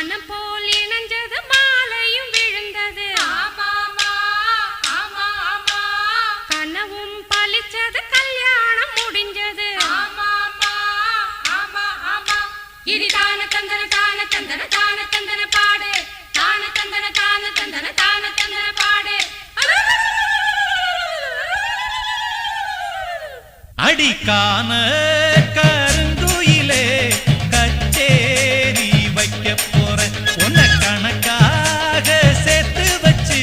மனம் போல் இணைஞ்சது மாலையும் விழுந்தது கனவும் பலிச்சது கல்யாணம் முடிஞ்சது இனி தான தந்தன தான தந்தன தான தந்தன பாடு தான தந்தன தான தந்தன தான தந்தன பாடு அடிக்கான கருந்துயிலே கச்சேரி வைக்க போற உன்ன கணக்காக சேர்த்து வச்சு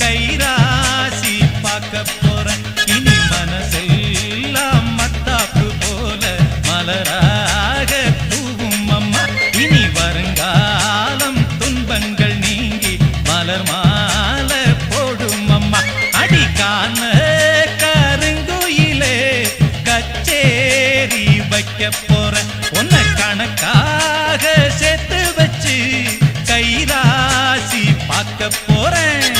கைராசி பார்க்க போற இனி மனசெல்லாம் மத்தாப்பு போல மலராக தூவும் அம்மா இனி வருங்காலம் துன்பங்கள் நீங்கி மலர் மாலை போடும் அம்மா அடிக்கான வைக்க போற உன்னை கணக்காக சேர்த்து வச்சு கைராசி பார்க்க போறேன்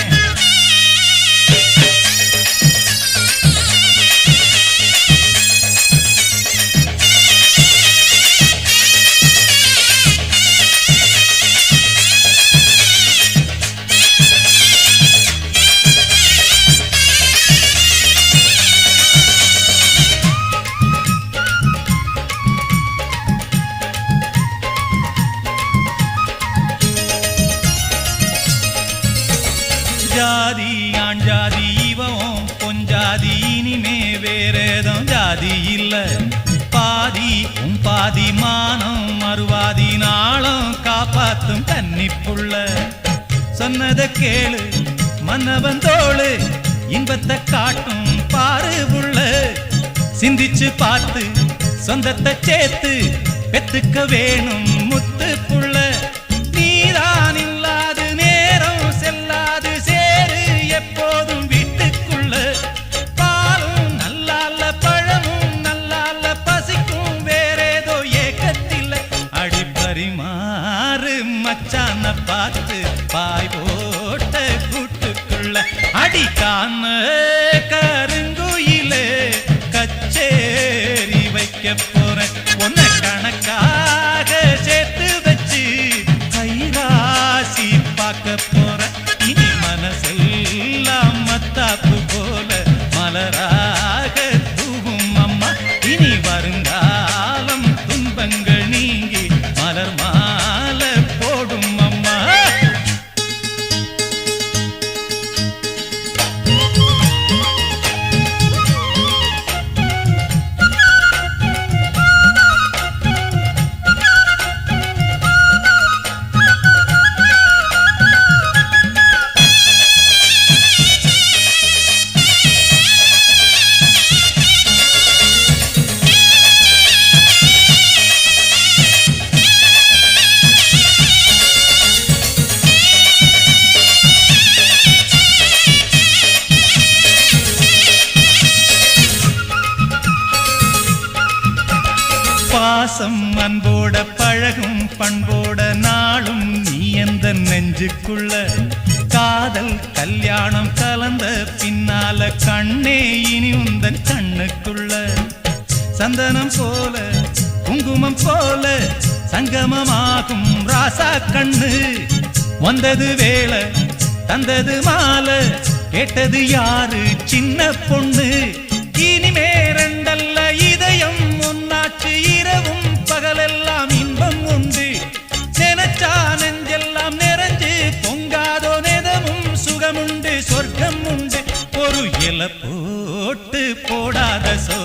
ஜாதி ஆண் ஜாதி இவன் பொஞ்சாதி இனிமே வேறேதும் ஜாதி இல்ல பாதி பாதி மானம் மறுவாதி நாளும் காப்பாத்தும் கன்னிப்புள்ள சொன்னதை கேளு மன்னவன் தோளு இன்பத்தை காட்டும் பாரு புள்ள சிந்திச்சு பார்த்து சொந்தத்தை சேர்த்து பெத்துக்க வேணும் முத்து புள்ள நீதான் இல்லாது நேரம் செல்லாது எப்போதும் வீட்டுக்குள்ள பாலும் நல்லால பழமும் நல்லால பசிக்கும் வேறேதோ ஏக்கத்தில் அடிப்பரிமாறு மச்சான பார்த்து பாய் போட்ட கூட்டுக்குள்ள அடிக்கான கருங்குயிலே கச்சேரி வைக்க போற ஒன்ன கணக்காக சேர்த்து வச்சு கைராசி பார்க்க போற இனி மனசெல்லாம் மத்தாப்பு போல மலராக தூவும் அம்மா இனி வருங்காலம் துன்பங்கள் நீங்கி மலர் மாலை போடும் அம்மா பாசம் அன்போட பழகும் பண்போட நாளும் நீ எந்த நெஞ்சுக்குள்ள காதல் கல்யாணம் கலந்த பின்னால கண்ணே இனி உந்தன் கண்ணுக்குள்ள சந்தனம் போல குங்குமம் போல சங்கமமாகும் ராசா கண்ணு வந்தது வேளை தந்தது மாலை கேட்டது யாரு சின்ன பொண்ணு இனிமே ரெண்டல்ல இதயம் ஒன்னாச்சு இரவும் பகலெல்லாம் இன்பம் உண்டு நினைச்சா நெஞ்செல்லாம் நிறைஞ்சு பொங்காதோ நெதமும் சுகமுண்டு சொர்க்கம் உண்டு ஒரு இலை போட்டு போடாத சோ